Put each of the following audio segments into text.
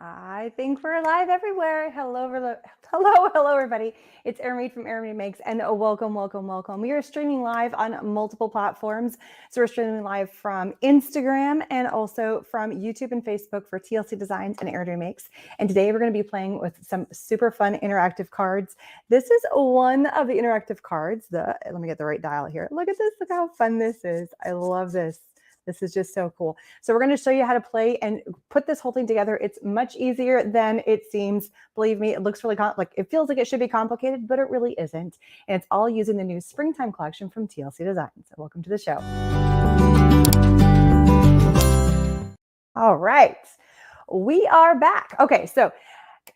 I think we're live everywhere. Hello, everybody. It's Erin from Erin Makes, and welcome. We are streaming live on multiple platforms. So we're streaming live from Instagram and also from YouTube and Facebook for TLC Designs and Erin Makes. And today we're going to be playing with some super fun interactive cards. This is one of the interactive cards. Let me get the right dial here. Look at this. Look how fun this is. I love this. This is just so cool. So we're going to show you how to play and put this whole thing together. It's much easier than it seems. Believe me, it looks really it feels like it should be complicated, but it really isn't. And it's all using the new springtime collection from TLC Designs. So welcome to the show. All right, we are back. Okay, so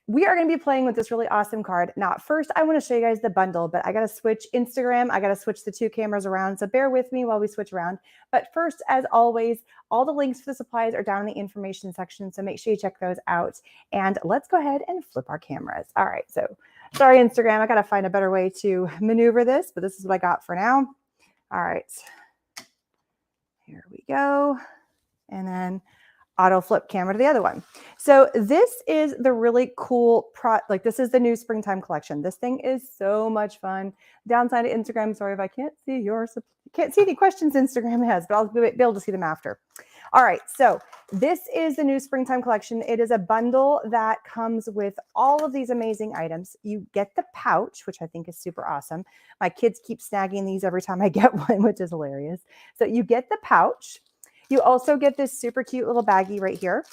we are going to be playing with this really awesome card. Now, first, I want to show you guys the bundle, but I got to switch Instagram. I got to switch the two cameras around. So bear with me while we switch around. But first, as always, all the links for the supplies are down in the information section. So make sure you check those out. And let's go ahead and flip our cameras. All right. So sorry, Instagram. I got to find a better way to maneuver this, but this is what I got for now. All right. Here we go. And then auto flip camera to the other one. So this is the really cool this is the new springtime collection. This thing is so much fun. Downside of Instagram, sorry if I can't see any questions Instagram has, but I'll be able to see them after. All right, so this is the new springtime collection. It is a bundle that comes with all of these amazing items. You get the pouch, which I think is super awesome. My kids keep snagging these every time I get one, which is hilarious. So you get the pouch. You also get this super cute little baggie right here.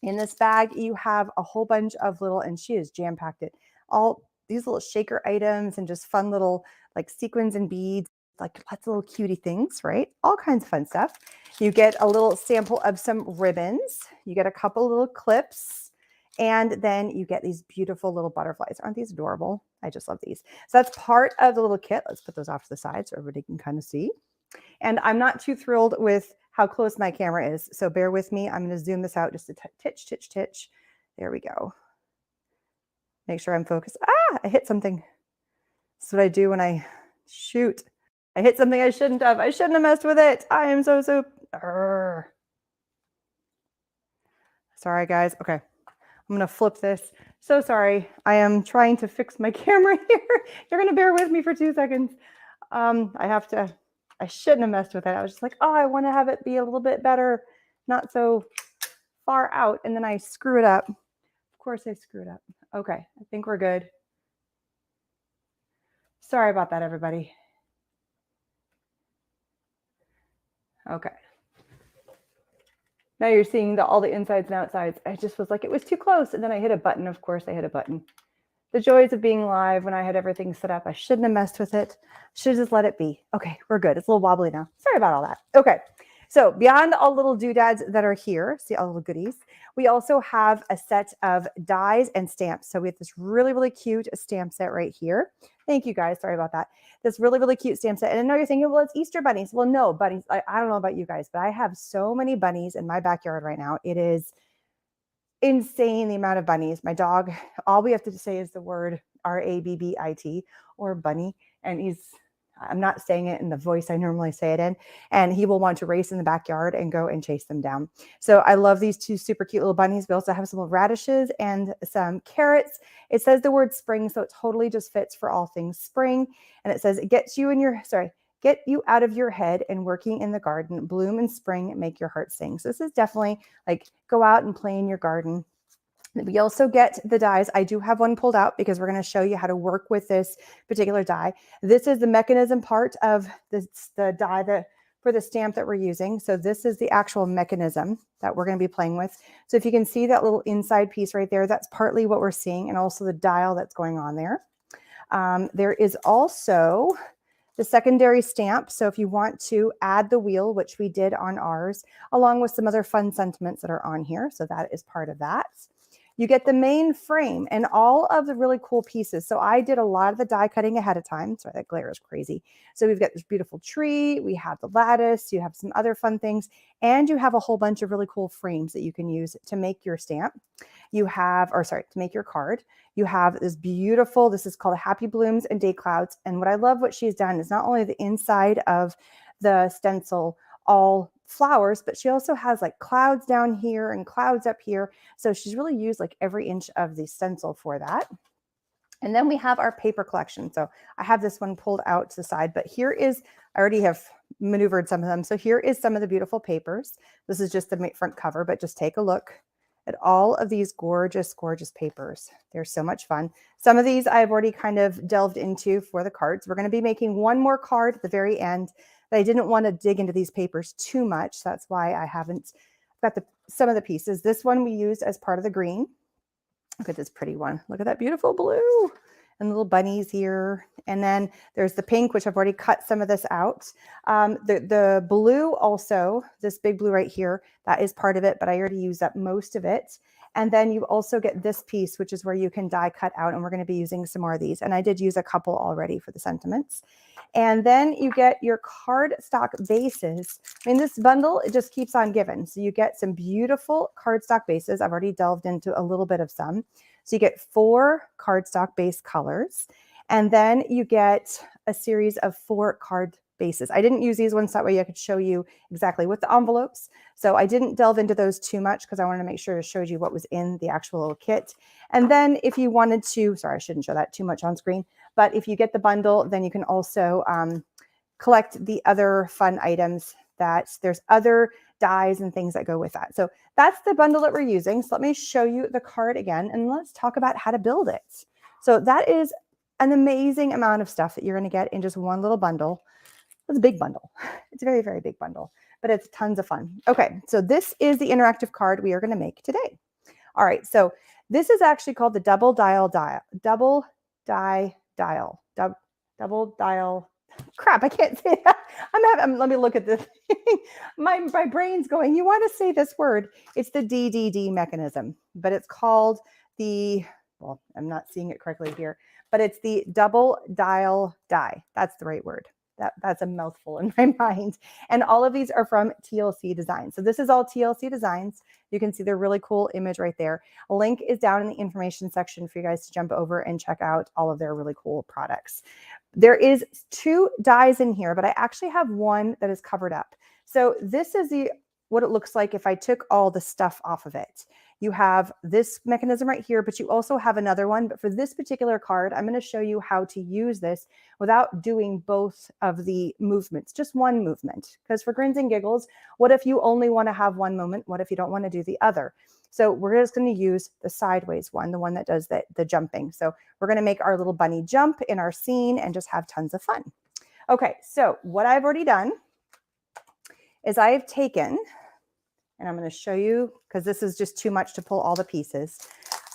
In this bag, you have a whole bunch of and she has jam-packed it, all these little shaker items and just fun little like sequins and beads, like lots of little cutie things, right? All kinds of fun stuff. You get a little sample of some ribbons. You get a couple little clips. And then you get these beautiful little butterflies. Aren't these adorable? I just love these. So that's part of the little kit. Let's put those off to the side so everybody can kind of see. And I'm not too thrilled with how close my camera is. So bear with me. I'm going to zoom this out just a titch. There we go. Make sure I'm focused. I hit something. That's what I do when I shoot. I hit something I shouldn't have. I shouldn't have messed with it. I am so. Sorry, guys. Okay. I'm going to flip this. So sorry. I am trying to fix my camera here. You're going to bear with me for 2 seconds. I shouldn't have messed with it. I was just like, I want to have it be a little bit better, not so far out. And then I screw it up. Of course I screw it up. Okay, I think we're good. Sorry about that, everybody. Okay. Now you're seeing all the insides and outsides. I just was like, it was too close. And then I hit a button. Of course I hit a button. The joys of being live when I had everything set up. I shouldn't have messed with it. Should just let it be. Okay, we're good. It's a little wobbly now. Sorry about all that. Okay, so beyond all little doodads that are here, see all the little goodies, we also have a set of dies and stamps. So we have this really, really cute stamp set right here. Thank you, guys. Sorry about that. This really, really cute stamp set. And I know you're thinking, well, it's Easter bunnies. Well, no, bunnies. I don't know about you guys, but I have so many bunnies in my backyard right now. It is insane the amount of bunnies. My dog, all we have to say is the word RABBIT or bunny. And I'm not saying it in the voice I normally say it in. And he will want to race in the backyard and go and chase them down. So I love these two super cute little bunnies. We also have some little radishes and some carrots. It says the word spring, so it totally just fits for all things spring. And it says, get you out of your head and working in the garden, bloom in spring, make your heart sing. So this is definitely like go out and play in your garden. We also get the dies. I do have one pulled out because we're going to show you how to work with this particular die. This is the mechanism part of the die for the stamp that we're using. So this is the actual mechanism that we're going to be playing with. So if you can see that little inside piece right there, that's partly what we're seeing, and also the dial that's going on there. There is also the secondary stamp. So if you want to add the wheel, which we did on ours, along with some other fun sentiments that are on here. So that is part of that. You get the main frame and all of the really cool pieces. So I did a lot of the die cutting ahead of time. Sorry, that glare is crazy. So we've got this beautiful tree. We have the lattice. You have some other fun things. And you have a whole bunch of really cool frames that you can use to make your stamp. To make your card. You have this beautiful, this is called Happy Blooms and Day Clouds. And what I love what she's done is not only the inside of the stencil all flowers, but she also has like clouds down here and clouds up here. So she's really used like every inch of the stencil for that. And then we have our paper collection. So I have this one pulled out to the side, but here is, I already have maneuvered some of them. So here is some of the beautiful papers. This is just the front cover, but just take a look at all of these gorgeous, gorgeous papers. They're so much fun. Some of these I've already kind of delved into for the cards. We're going to be making one more card at the very end, but I didn't want to dig into these papers too much. That's why I haven't got some of the pieces. This one we used as part of the green. Look at this pretty one. Look at that beautiful blue and little bunnies here. And then there's the pink, which I've already cut some of this out. The blue also, this big blue right here, that is part of it, but I already used up most of it. And then you also get this piece, which is where you can die cut out, and we're going to be using some more of these. And I did use a couple already for the sentiments. And then you get your cardstock bases. I mean, this bundle, it just keeps on giving. So you get some beautiful cardstock bases. I've already delved into a little bit of some. So you get 4 cardstock base colors, and then you get a series of 4 card bases. I didn't use these ones that way I could show you exactly with the envelopes. So I didn't delve into those too much because I wanted to make sure I showed you what was in the actual little kit. And then if you wanted to, sorry, I shouldn't show that too much on screen, but if you get the bundle, then you can also collect the other fun items that there's other dies and things that go with that. So that's the bundle that we're using. So let me show you the card again, and let's talk about how to build it. So that is an amazing amount of stuff that you're going to get in just one little bundle. It's a big bundle. It's a very, very big bundle, but it's tons of fun. Okay, so this is the interactive card we are going to make today. All right, so this is actually called the double dial. Crap, I can't say that. Let me look at this. my brain's going, you want to say this word. It's the DDD mechanism, but it's called well, I'm not seeing it correctly here, but it's the double dial die. That's the right word. That's a mouthful in my mind. And all of these are from TLC Designs. So this is all TLC Designs. You can see the really cool image right there. A link is down in the information section for you guys to jump over and check out all of their really cool products. There is 2 dies in here, but I actually have one that is covered up. So this is what it looks like if I took all the stuff off of it. You have this mechanism right here, but you also have another one. But for this particular card, I'm going to show you how to use this without doing both of the movements, just one movement. Because for grins and giggles, what if you only want to have one movement? What if you don't want to do the other? So we're just going to use the sideways one, the one that does the jumping. So we're going to make our little bunny jump in our scene and just have tons of fun. Okay, so what I've already done is I've taken, and I'm going to show you because this is just too much to pull all the pieces.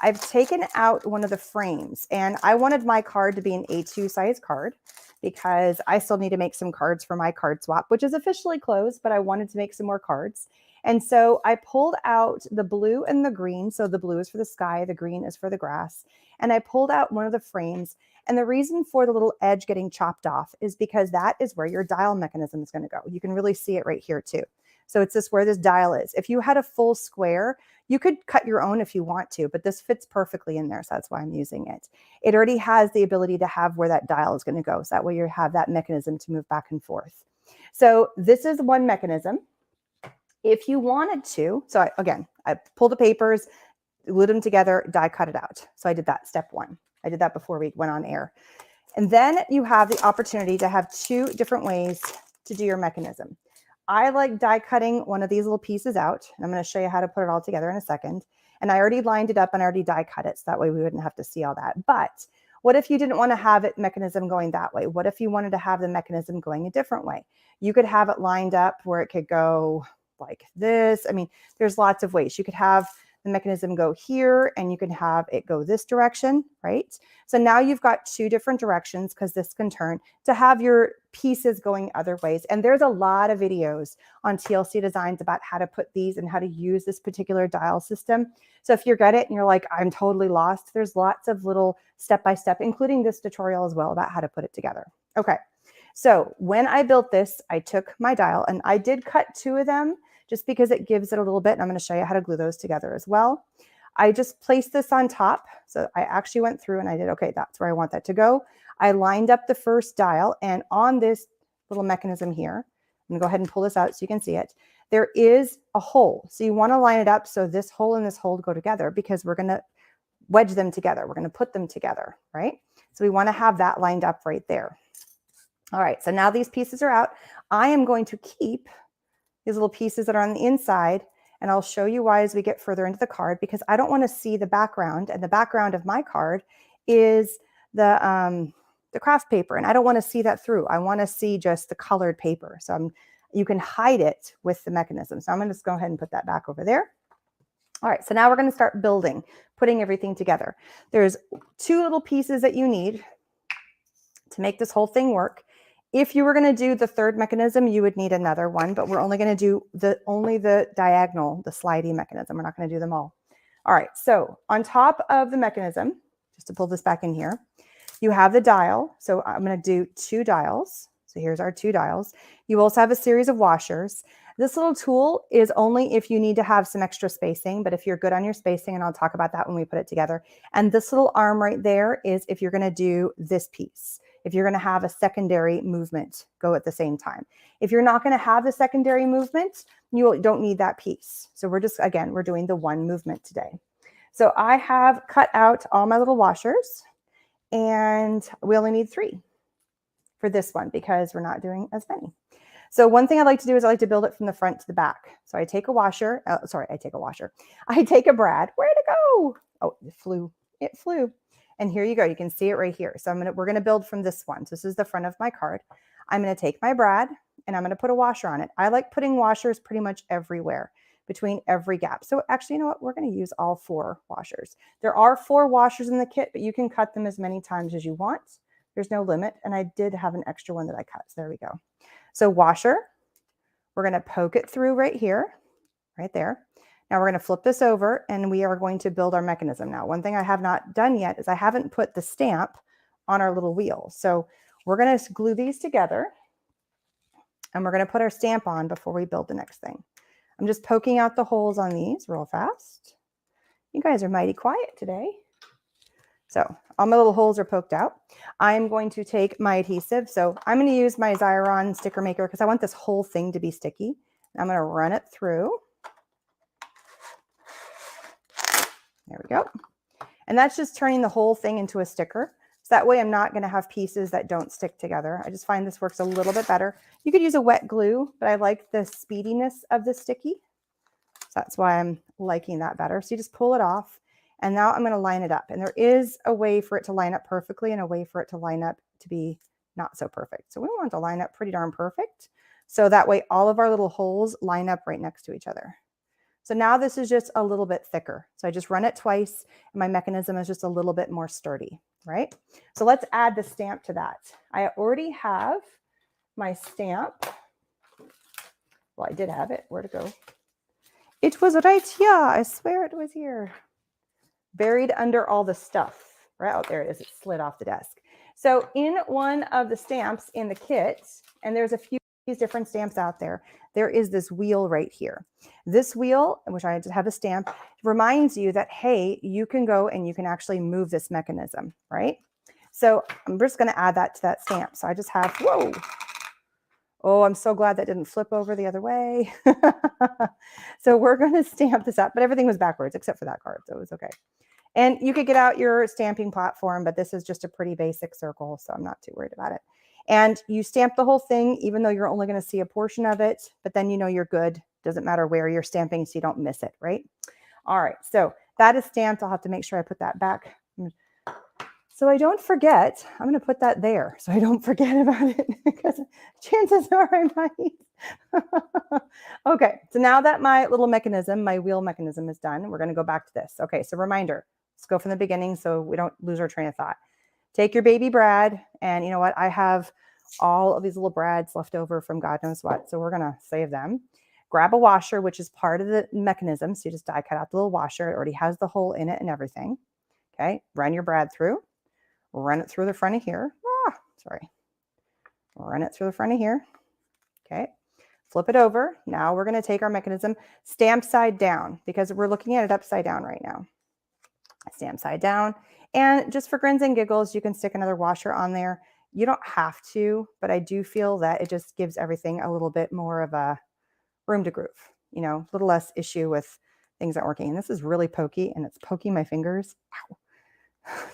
I've taken out one of the frames, and I wanted my card to be an A2 size card because I still need to make some cards for my card swap, which is officially closed, but I wanted to make some more cards. And so I pulled out the blue and the green. So the blue is for the sky, the green is for the grass. And I pulled out one of the frames. And the reason for the little edge getting chopped off is because that is where your dial mechanism is going to go. You can really see it right here too. So it's where this dial is. If you had a full square, you could cut your own if you want to, but this fits perfectly in there. So that's why I'm using it. It already has the ability to have where that dial is going to go. So that way you have that mechanism to move back and forth. So this is one mechanism. If you wanted to, so I pulled the papers, glued them together, die cut it out. So I did that, step 1. I did that before we went on air. And then you have the opportunity to have 2 different ways to do your mechanism. I like die cutting one of these little pieces out. And I'm going to show you how to put it all together in a second. And I already lined it up and I already die cut it. So that way we wouldn't have to see all that. But what if you didn't want to have it mechanism going that way? What if you wanted to have the mechanism going a different way? You could have it lined up where it could go like this. I mean, there's lots of ways. You could have the mechanism go here and you can have it go this direction, right? So now you've got 2 different directions because this can turn to have your pieces going other ways. And there's a lot of videos on TLC Designs about how to put these and how to use this particular dial system. So if you get it and you're like, I'm totally lost, there's lots of little step-by-step, including this tutorial as well about how to put it together. Okay, so when I built this, I took my dial and I did cut 2 of them just because it gives it a little bit. And I'm going to show you how to glue those together as well. I just placed this on top. So I actually went through and I did, okay, that's where I want that to go. I lined up the first dial, and on this little mechanism here, I'm going to go ahead and pull this out so you can see it. there is a hole. So you want to line it up so this hole and this hole go together, because we're going to wedge them together. We're going to put them together, right? So we want to have that lined up right there. All right, so now these pieces are out. I am going to keep these little pieces that are on the inside, and I'll show you why as we get further into the card, because I don't want to see the background, and the background of my card is the craft paper, and I don't want to see that through. I want to see just the colored paper. So you can hide it with the mechanism. So I'm going to just go ahead and put that back over there. All right, so now we're going to start building, putting everything together. There's 2 little pieces that you need to make this whole thing work. If you were going to do the 3rd mechanism, you would need another one, but we're only going to do only the diagonal, the slidey mechanism. We're not going to do them all. All right, so on top of the mechanism, just to pull this back in here, you have the dial. So I'm going to do 2 dials. So here's our 2 dials. You also have a series of washers. This little tool is only if you need to have some extra spacing, but if you're good on your spacing, and I'll talk about that when we put it together. And this little arm right there is if you're going to do this piece. If you're going to have a secondary movement go at the same time. If you're not going to have the secondary movement, you don't need that piece. So we're just, again, we're doing the one movement today. So I have cut out all my little washers, and we only need 3 for this one because we're not doing as many. So one thing I like to do is I like to build it from the front to the back. So I take a washer. I take a brad. Where'd it go? Oh, it flew. It flew. And here you go. You can see it right here. So we're going to build from this one. So this is the front of my card. I'm going to take my brad and I'm going to put a washer on it. I like putting washers pretty much everywhere between every gap. So actually, you know what? We're going to use all 4 washers. There are 4 washers in the kit, but you can cut them as many times as you want. There's no limit. And I did have an extra one that I cut. So there we go. So washer, we're going to poke it through right here, right there. Now we're going to flip this over and we are going to build our mechanism. Now, one thing I have not done yet is I haven't put the stamp on our little wheel. So we're going to glue these together and we're going to put our stamp on before we build the next thing. I'm just poking out the holes on these real fast. You guys are mighty quiet today. So all my little holes are poked out. I'm going to take my adhesive. So I'm going to use my Xyron sticker maker because I want this whole thing to be sticky. I'm going to run it through. There we go. And that's just turning the whole thing into a sticker. So that way I'm not going to have pieces that don't stick together. I just find this works a little bit better. You could use a wet glue, but I like the speediness of the sticky. So that's why I'm liking that better. So you just pull it off. And now I'm going to line it up. And there is a way for it to line up perfectly and a way for it to line up to be not so perfect. So we want to line up pretty darn perfect. So that way all of our little holes line up right next to each other. So now this is just a little bit thicker. So I just run it twice and my mechanism is just a little bit more sturdy, right? So let's add the stamp to that. I already have my stamp. Well, I did have it. Where'd it go? It was right here. I swear it was here. Buried under all the stuff. Right out there it is. It slid off the desk. So in one of the stamps in the kit, and there's a few different stamps out there, there is this wheel right here. This wheel, which I just have a stamp, reminds you that, hey, you can go and you can actually move this mechanism, right? So I'm just going to add that to that stamp. So I just have, whoa. Oh, I'm so glad that didn't flip over the other way. So we're going to stamp this up, but everything was backwards except for that card. So it was okay. And you could get out your stamping platform, but this is just a pretty basic circle, so I'm not too worried about it. And you stamp the whole thing, even though you're only going to see a portion of it, but then you know you're good. Doesn't matter where you're stamping, so you don't miss it, right? All right, so that is stamped. I'll have to make sure I put that back. So I don't forget, I'm going to put that there so I don't forget about it because chances are I might. Okay, so now that my little mechanism, my wheel mechanism is done, we're going to go back to this. Okay, so reminder, let's go from the beginning so we don't lose our train of thought. Take your baby brad, and you know what? I have all of these little brads left over from God knows what, so we're going to save them. Grab a washer, which is part of the mechanism, so you just die cut out the little washer. It already has the hole in it and everything. Okay, run your brad through. Run it through the front of here. Run it through the front of here. Okay, flip it over. Now we're going to take our mechanism, stamp side down, because we're looking at it upside down right now. Stamp side down. And just for grins and giggles, you can stick another washer on there. You don't have to, but I do feel that it just gives everything a little bit more of a room to groove, you know, a little less issue with things not working. And this is really pokey and it's poking my fingers. Ow.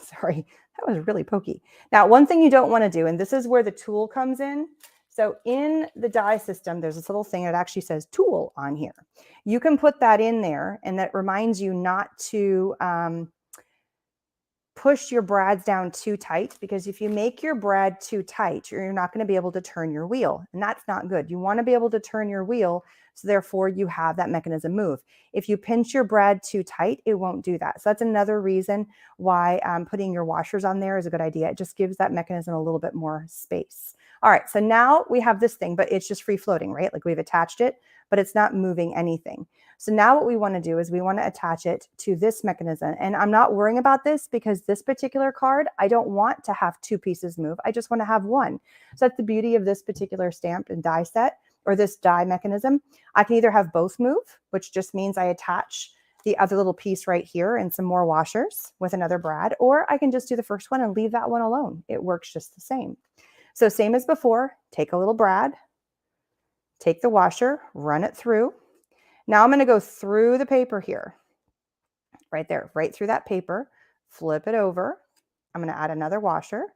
Sorry, that was really pokey. Now, one thing you don't want to do, and this is where the tool comes in. So in the die system, there's this little thing that actually says tool on here. You can put that in there, and that reminds you not to push your brads down too tight, because if you make your brad too tight, you're not going to be able to turn your wheel, and that's not good. You want to be able to turn your wheel, so therefore you have that mechanism move. If you pinch your brad too tight, it won't do that. So that's another reason why putting your washers on there is a good idea. It just gives that mechanism a little bit more space. All right, so now we have this thing, but it's just free floating, right? Like we've attached it, but it's not moving anything. So now what we want to do is we want to attach it to this mechanism. And I'm not worrying about this because this particular card, I don't want to have two pieces move. I just want to have one. So that's the beauty of this particular stamp and die set, or this die mechanism. I can either have both move, which just means I attach the other little piece right here and some more washers with another brad, or I can just do the first one and leave that one alone. It works just the same. So same as before, take a little brad, take the washer, run it through. Now I'm going to go through the paper here, right there, right through that paper, flip it over. I'm going to add another washer.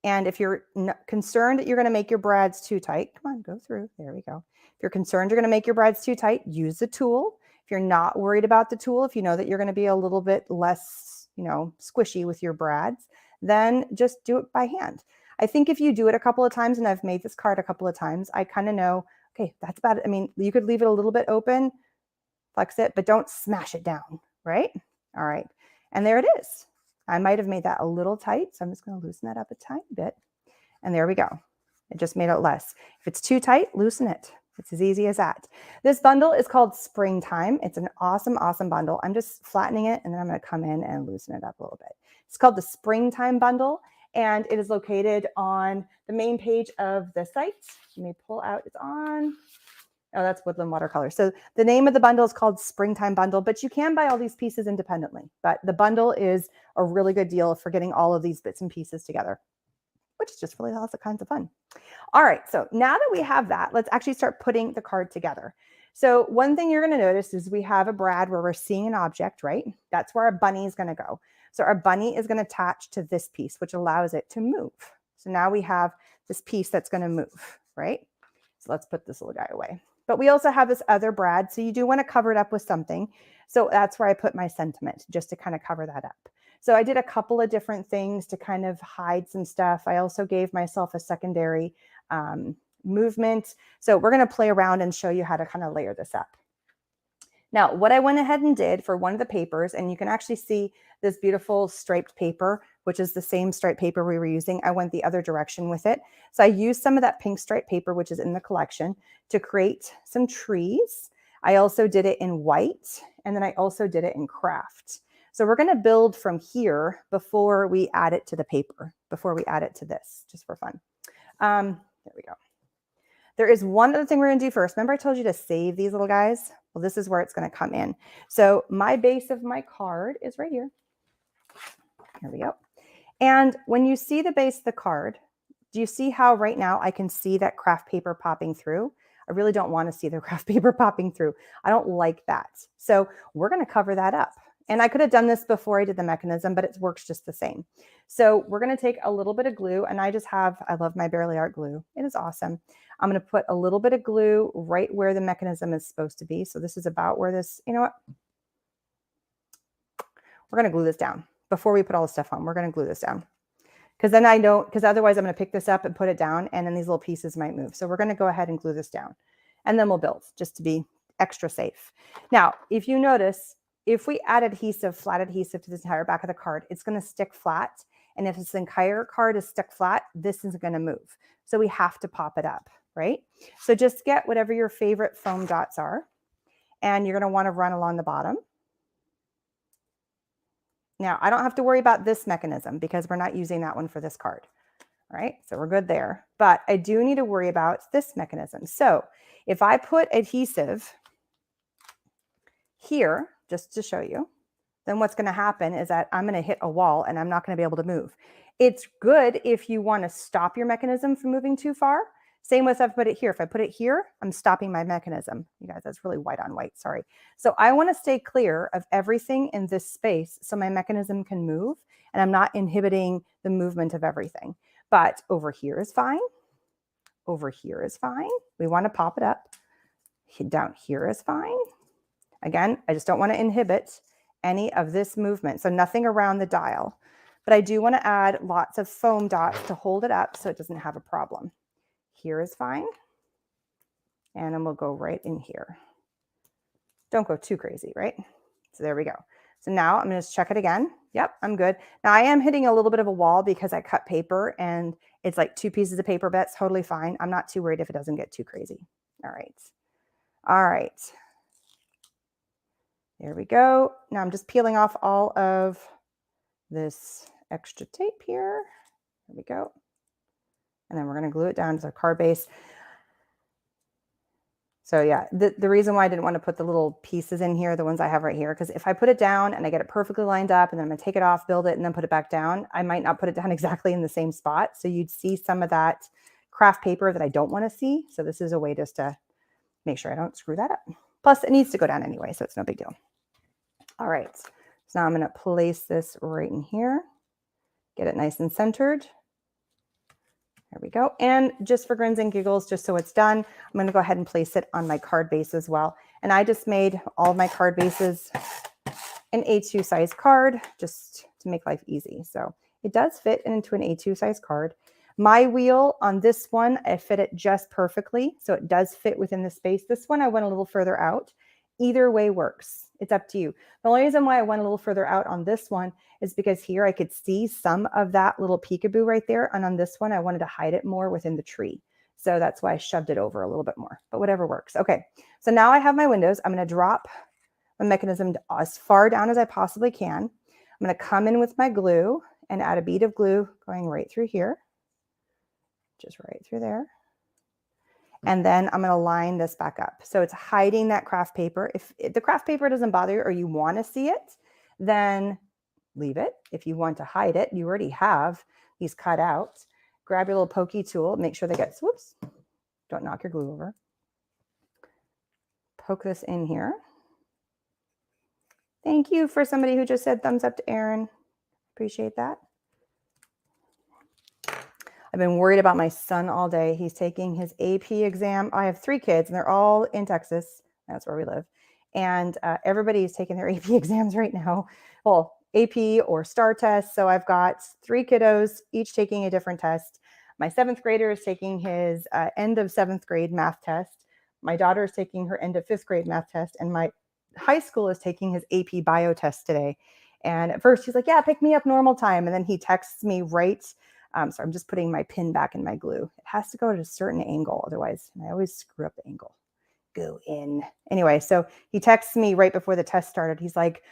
And if you're concerned that you're going to make your brads too tight, come on, go through. There we go. If you're concerned you're going to make your brads too tight, use the tool. If you're not worried about the tool, if you know that you're going to be a little bit less, you know, squishy with your brads, then just do it by hand. I think if you do it a couple of times, and I've made this card a couple of times, I kind of know, okay, that's about it. I mean, you could leave it a little bit open, flex it, but don't smash it down, right? All right. And there it is. I might have made that a little tight, so I'm just going to loosen that up a tiny bit. And there we go. It just made it less. If it's too tight, loosen it. It's as easy as that. This bundle is called Springtime. It's an awesome, awesome bundle. I'm just flattening it, and then I'm going to come in and loosen it up a little bit. It's called the Springtime Bundle, and it is located on the main page of the site. Let me pull out, it's on. Oh, that's Woodland Watercolor. So the name of the bundle is called Springtime Bundle, but you can buy all these pieces independently. But the bundle is a really good deal for getting all of these bits and pieces together, which is just really lots of kinds of fun. All right, so now that we have that, let's actually start putting the card together. So one thing you're going to notice is we have a brad where we're seeing an object, right? That's where our bunny is going to go. So our bunny is going to attach to this piece, which allows it to move. So now we have this piece that's going to move, right? So let's put this little guy away. But we also have this other brad, so you do want to cover it up with something. So that's where I put my sentiment, just to kind of cover that up. So I did a couple of different things to kind of hide some stuff. I also gave myself a secondary movement. So we're going to play around and show you how to kind of layer this up. Now, what I went ahead and did for one of the papers, and you can actually see this beautiful striped paper, which is the same striped paper we were using. I went the other direction with it. So I used some of that pink striped paper, which is in the collection, to create some trees. I also did it in white, and then I also did it in craft. So we're going to build from here before we add it to the paper, before we add it to this, just for fun. There we go. There is one other thing we're going to do first. Remember I told you to save these little guys? Well, this is where it's going to come in. So my base of my card is right here. Here we go. And when you see the base of the card, do you see how right now I can see that craft paper popping through? I really don't want to see the craft paper popping through. I don't like that. So we're going to cover that up. And I could have done this before I did the mechanism, but it works just the same. So we're going to take a little bit of glue, and I love my Bearly Art glue. It is awesome. I'm going to put a little bit of glue right where the mechanism is supposed to be. So this is about where this, you know what? We're going to glue this down before we put all the stuff on. We're going to glue this down. Because then because otherwise I'm going to pick this up and put it down, and then these little pieces might move. So we're going to go ahead and glue this down, and then we'll build just to be extra safe. Now, if you notice, if we add adhesive, flat adhesive to this entire back of the card, it's going to stick flat. And if this entire card is stuck flat, this isn't going to move. So we have to pop it up, right? So just get whatever your favorite foam dots are, and you're going to want to run along the bottom. Now, I don't have to worry about this mechanism because we're not using that one for this card, right? So we're good there. But I do need to worry about this mechanism. So if I put adhesive here, just to show you, then what's going to happen is that I'm going to hit a wall and I'm not going to be able to move. It's good if you want to stop your mechanism from moving too far. Same with if I put it here. If I put it here, I'm stopping my mechanism. You guys, that's really white on white, sorry. So I want to stay clear of everything in this space so my mechanism can move and I'm not inhibiting the movement of everything. But over here is fine. Over here is fine. We want to pop it up. Down here is fine. Again, I just don't want to inhibit any of this movement. So nothing around the dial. But I do want to add lots of foam dots to hold it up so it doesn't have a problem. Here is fine. And then we'll go right in here. Don't go too crazy, right? So there we go. So now I'm going to check it again. Yep, I'm good. Now I am hitting a little bit of a wall because I cut paper and it's like 2 pieces of paper, but it's totally fine. I'm not too worried if it doesn't get too crazy. All right. All right. There we go. Now I'm just peeling off all of this extra tape here. There we go. And then we're going to glue it down to the card base. So yeah, the reason why I didn't want to put the little pieces in here, the ones I have right here, because if I put it down and I get it perfectly lined up and then I'm going to take it off, build it, and then put it back down, I might not put it down exactly in the same spot. So you'd see some of that craft paper that I don't want to see. So this is a way just to make sure I don't screw that up. Plus it needs to go down anyway, so it's no big deal. All right, so now I'm going to place this right in here, get it nice and centered. There we go. And just for grins and giggles, just so it's done, I'm going to go ahead and place it on my card base as well. And I just made all of my card bases an A2 size card just to make life easy. So it does fit into an A2 size card. My wheel on this one, I fit it just perfectly. So it does fit within the space. This one, I went a little further out. Either way works. It's up to you. The only reason why I went a little further out on this one is because here I could see some of that little peekaboo right there. And on this one, I wanted to hide it more within the tree. So that's why I shoved it over a little bit more, but whatever works. Okay, so now I have my windows. I'm going to drop my mechanism as far down as I possibly can. I'm going to come in with my glue and add a bead of glue going right through here, just right through there. And then I'm going to line this back up. So it's hiding that craft paper. If the craft paper doesn't bother you or you want to see it, then leave it. If you want to hide it, you already have these cut out. Grab your little pokey tool, make sure they get, whoops, don't knock your glue over. Poke this in here. Thank you for somebody who just said thumbs up to Aaron. Appreciate that. I've been worried about my son all day. He's taking his AP exam. I have 3 kids and they're all in Texas. That's where we live. And everybody's taking their AP exams right now. Well, AP or STAR tests. So I've got 3 kiddos, each taking a different test. My 7th grader is taking his end of 7th grade math test. My daughter is taking her end of 5th grade math test. And my high school is taking his AP bio test today. And at first he's like, yeah, pick me up normal time. And then he texts me right. So I'm just putting my pin back in my glue. It has to go at a certain angle. Otherwise, I always screw up the angle. Go in. Anyway, so he texts me right before the test started. He's like,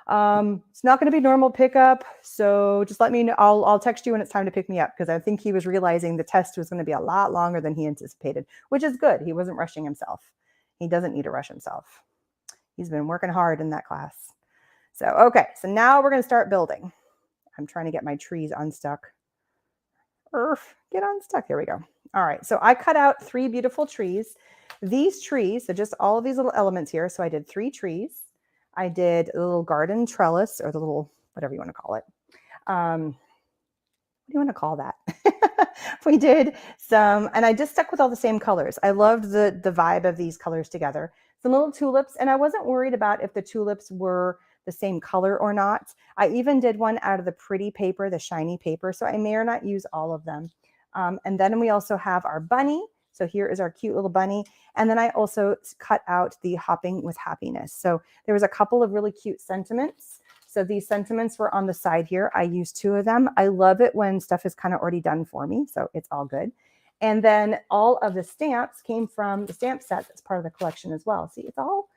it's not going to be normal pickup. So just let me know. I'll text you when it's time to pick me up. Because I think he was realizing the test was going to be a lot longer than he anticipated, which is good. He wasn't rushing himself. He doesn't need to rush himself. He's been working hard in that class. So, okay. So now we're going to start building. I'm trying to get my trees unstuck. Get unstuck. Here we go. All right. So I cut out 3 beautiful trees. These trees, so just all of these little elements here. So I did 3 trees. I did a little garden trellis or the little, whatever you want to call it. What do you want to call that? We did some, and I just stuck with all the same colors. I loved the vibe of these colors together. Some little tulips, and I wasn't worried about if the tulips were the same color or not. I even did one out of the pretty paper, the shiny paper, so I may or not use all of them. And then we also have our bunny. So here is our cute little bunny. And then I also cut out the hopping with happiness. So there was a couple of really cute sentiments. So these sentiments were on the side here. I used 2 of them. I love it when stuff is kind of already done for me, so it's all good. And then all of the stamps came from the stamp set that's part of the collection as well. See, it's all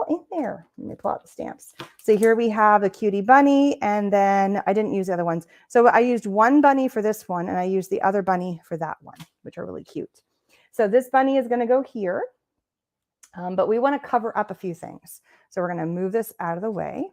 in there. Let me pull out the stamps. So here we have the cutie bunny, and then I didn't use the other ones. So I used one bunny for this one, and I used the other bunny for that one, which are really cute. So this bunny is going to go here, but we want to cover up a few things. So we're going to move this out of the way.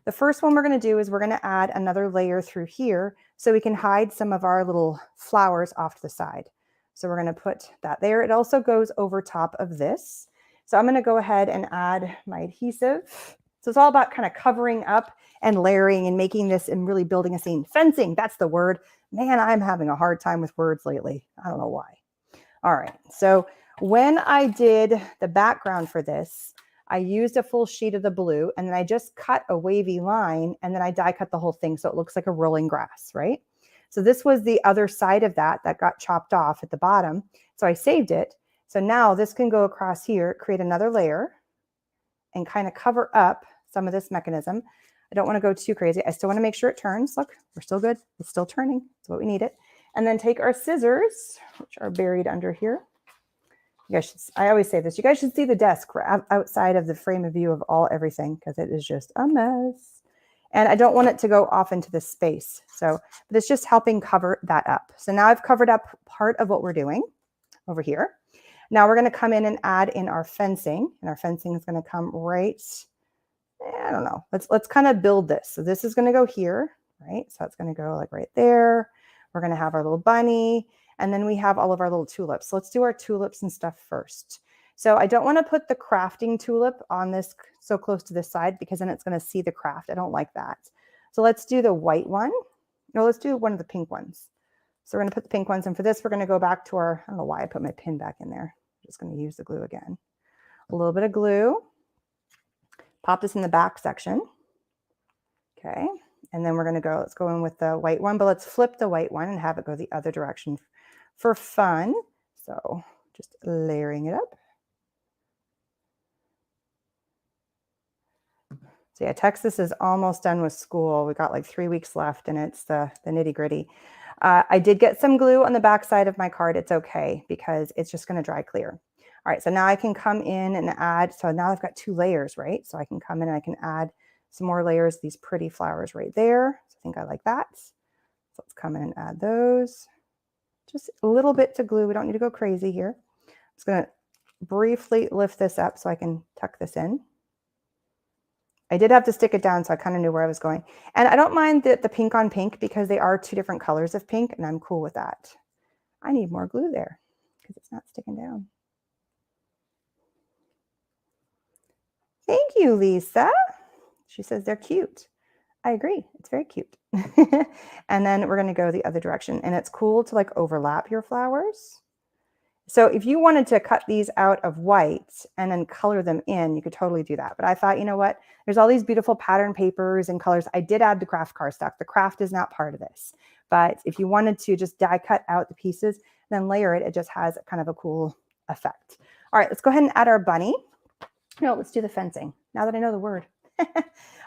The first one we're going to do is we're going to add another layer through here so we can hide some of our little flowers off to the side. So we're going to put that there. It also goes over top of this. So I'm going to go ahead and add my adhesive. So it's all about kind of covering up and layering and making this and really building a scene. Fencing, that's the word. Man, I'm having a hard time with words lately. I don't know why. All right, so when I did the background for this, I used a full sheet of the blue, and then I just cut a wavy line, and then I die cut the whole thing so it looks like a rolling grass, right? So this was the other side of that got chopped off at the bottom. So I saved it. So now this can go across here, create another layer, and kind of cover up some of this mechanism. I don't want to go too crazy. I still want to make sure it turns. Look, we're still good. It's still turning. That's what we need it. And then take our scissors, which are buried under here. You guys should, I always say this, you guys should see the desk outside of the frame of view of everything, because it is just a mess. And I don't want it to go off into this space. So, but it's just helping cover that up. So now I've covered up part of what we're doing over here. Now we're going to come in and add in our fencing, and our fencing is going to come right, I don't know, let's kind of build this. So this is going to go here, right? So it's going to go like right there. We're going to have our little bunny, and then we have all of our little tulips. So let's do our tulips and stuff first. So I don't want to put the crafting tulip on this so close to this side, because then it's going to see the craft. I don't like that. So let's do the white one. No, let's do one of the pink ones. So we're going to put the pink ones. And for this, we're going to go back to our, I don't know why I put my pin back in there. I'm just going to use the glue again. A little bit of glue. Pop this in the back section. Okay. And then we're going to go, let's go in with the white one, but let's flip the white one and have it go the other direction for fun. So just layering it up. So yeah, Texas is almost done with school. We got like 3 weeks left, and it's the nitty gritty. I did get some glue on the back side of my card. It's okay, because it's just going to dry clear. All right, so now I can come in and add, so now I've got 2 layers, right? So I can come in and I can add some more layers, these pretty flowers right there. So I think I like that. So let's come in and add those. Just a little bit to glue. We don't need to go crazy here. I'm just going to briefly lift this up so I can tuck this in. I did have to stick it down, so I kind of knew where I was going. And I don't mind the pink on pink, because they are 2 different colors of pink, and I'm cool with that. I need more glue there because it's not sticking down. Thank you, Lisa. She says they're cute. I agree. It's very cute. And then we're going to go the other direction, and it's cool to like overlap your flowers. So if you wanted to cut these out of white and then color them in, you could totally do that. But I thought, you know what? There's all these beautiful pattern papers and colors. I did add the craft cardstock. The craft is not part of this. But if you wanted to just die cut out the pieces, then layer it, it just has kind of a cool effect. All right, let's go ahead and add our bunny. No, let's do the fencing, now that I know the word.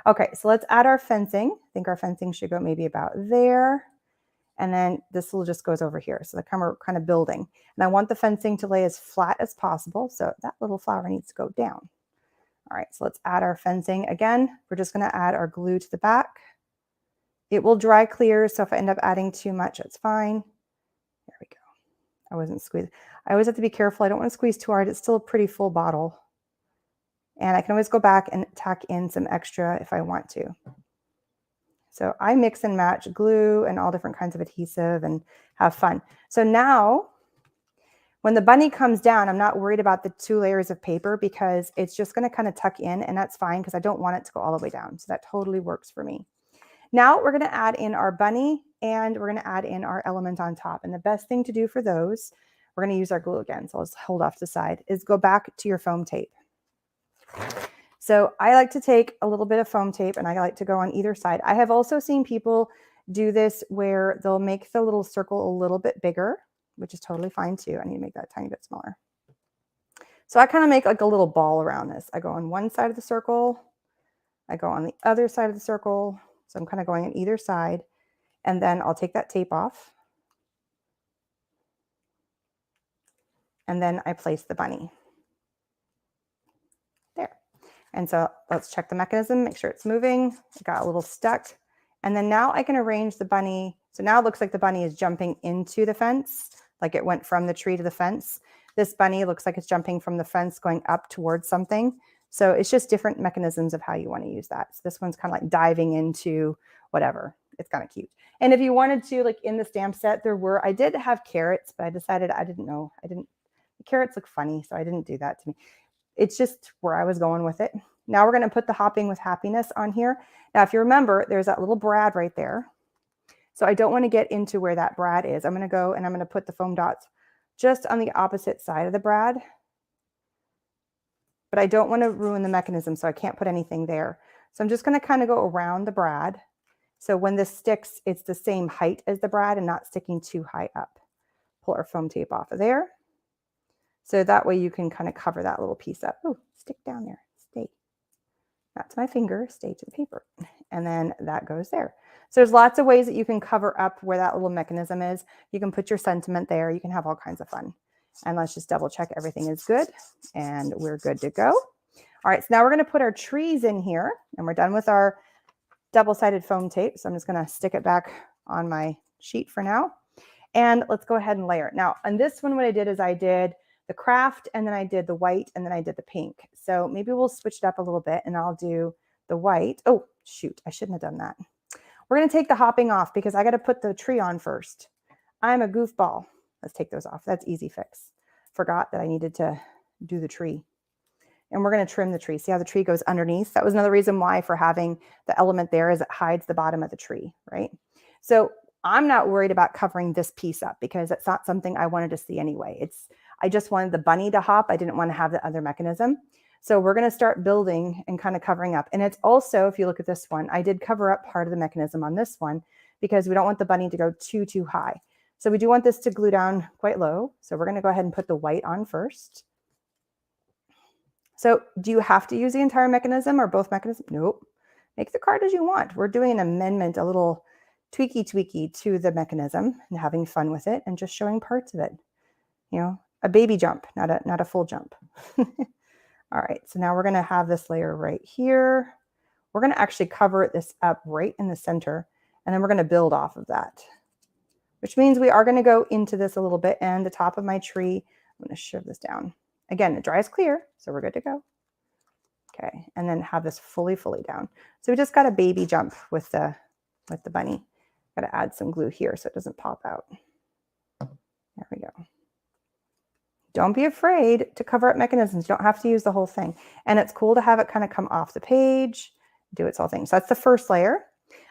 Okay, so let's add our fencing. I think our fencing should go maybe about there. And then this will just goes over here. So we're kind of building. And I want the fencing to lay as flat as possible. So that little flower needs to go down. All right, so let's add our fencing. Again, we're just going to add our glue to the back. It will dry clear. So if I end up adding too much, it's fine. There we go. I wasn't squeezing. I always have to be careful. I don't want to squeeze too hard. It's still a pretty full bottle. And I can always go back and tack in some extra if I want to. So I mix and match glue and all different kinds of adhesive and have fun. So now when the bunny comes down, I'm not worried about the 2 layers of paper, because it's just going to kind of tuck in, and that's fine because I don't want it to go all the way down. So that totally works for me. Now we're going to add in our bunny, and we're going to add in our element on top. And the best thing to do for those, we're going to use our glue again. So let's hold off to the side, is go back to your foam tape. So I like to take a little bit of foam tape, and I like to go on either side. I have also seen people do this where they'll make the little circle a little bit bigger, which is totally fine too. I need to make that a tiny bit smaller. So I kind of make like a little ball around this. I go on one side of the circle. I go on the other side of the circle. So I'm kind of going on either side. And then I'll take that tape off. And then I place the bunny. There. And so let's check the mechanism, make sure it's moving. It got a little stuck. And then now I can arrange the bunny. So now it looks like the bunny is jumping into the fence, like it went from the tree to the fence. This bunny looks like it's jumping from the fence going up towards something. So it's just different mechanisms of how you want to use that. So this one's kind of like diving into whatever. It's kind of cute. And if you wanted to, like in the stamp set, I did have carrots, but I decided the carrots look funny, so I didn't do that to me. It's just where I was going with it. Now we're going to put the Hopping with Happiness on here. Now, if you remember, there's that little brad right there. So I don't want to get into where that brad is. I'm going to go and I'm going to put the foam dots just on the opposite side of the brad. But I don't want to ruin the mechanism, so I can't put anything there. So I'm just going to kind of go around the brad. So when this sticks, it's the same height as the brad and not sticking too high up. Pull our foam tape off of there. So that way you can kind of cover that little piece up. Oh, stick down there, stay. Not to my finger, stay to the paper. And then that goes there. So there's lots of ways that you can cover up where that little mechanism is. You can put your sentiment there. You can have all kinds of fun. And let's just double check everything is good. And we're good to go. All right, so now we're going to put our trees in here. And we're done with our double-sided foam tape. So I'm just going to stick it back on my sheet for now. And let's go ahead and layer it. Now, on this one, what I did is I did the craft, and then I did the white, and then I did the pink. So maybe we'll switch it up a little bit, and I'll do the white. Oh, shoot, I shouldn't have done that. We're going to take the hopping off because I got to put the tree on first. I'm a goofball. Let's take those off. That's easy fix. Forgot that I needed to do the tree. And we're going to trim the tree. See how the tree goes underneath? That was another reason why for having the element there is it hides the bottom of the tree, right? So I'm not worried about covering this piece up because it's not something I wanted to see anyway. I just wanted the bunny to hop. I didn't want to have the other mechanism. So we're going to start building and kind of covering up. And it's also, if you look at this one, I did cover up part of the mechanism on this one because we don't want the bunny to go too high. So we do want this to glue down quite low. So we're going to go ahead and put the white on first. So do you have to use the entire mechanism or both mechanisms? Nope. Make the card as you want. We're doing an amendment, a little tweaky to the mechanism and having fun with it and just showing parts of it. You know, a baby jump, not a full jump. All right, so now we're going to have this layer right here. We're going to actually cover this up right in the center, and then we're going to build off of that, which means we are going to go into this a little bit. And the top of my tree, I'm going to shove this down. Again, it dries clear, so we're good to go. Okay, and then have this fully down. So we just got a baby jump with the bunny. Got to add some glue here so it doesn't pop out. There we go. Don't be afraid to cover up mechanisms. You don't have to use the whole thing. And it's cool to have it kind of come off the page, do its whole thing. So that's the first layer.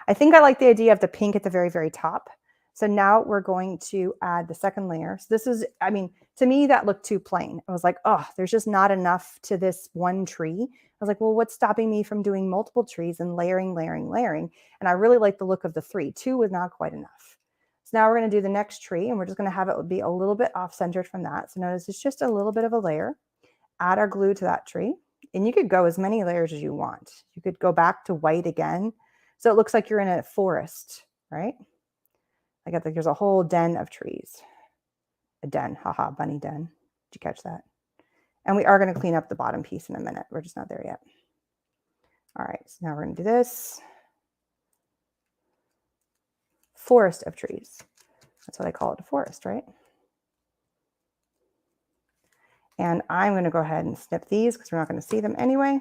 I think I like the idea of the pink at the very top. So now we're going to add the second layer. So this is, I mean, to me, that looked too plain. I was like, oh, there's just not enough to this one tree. I was like, well, what's stopping me from doing multiple trees and layering? And I really like the look of the 3. 2 was not quite enough. So now we're going to do the next tree, and we're just going to have it be a little bit off-centered from that. So notice it's just a little bit of a layer. Add our glue to that tree. And you could go as many layers as you want. You could go back to white again. So it looks like you're in a forest, right? I got like there's a whole den of trees. A den, haha, bunny den. Did you catch that? And we are going to clean up the bottom piece in a minute. We're just not there yet. All right, so now we're going to do this. Forest of trees. That's what I call it, a forest, right? And I'm going to go ahead and snip these because we're not going to see them anyway.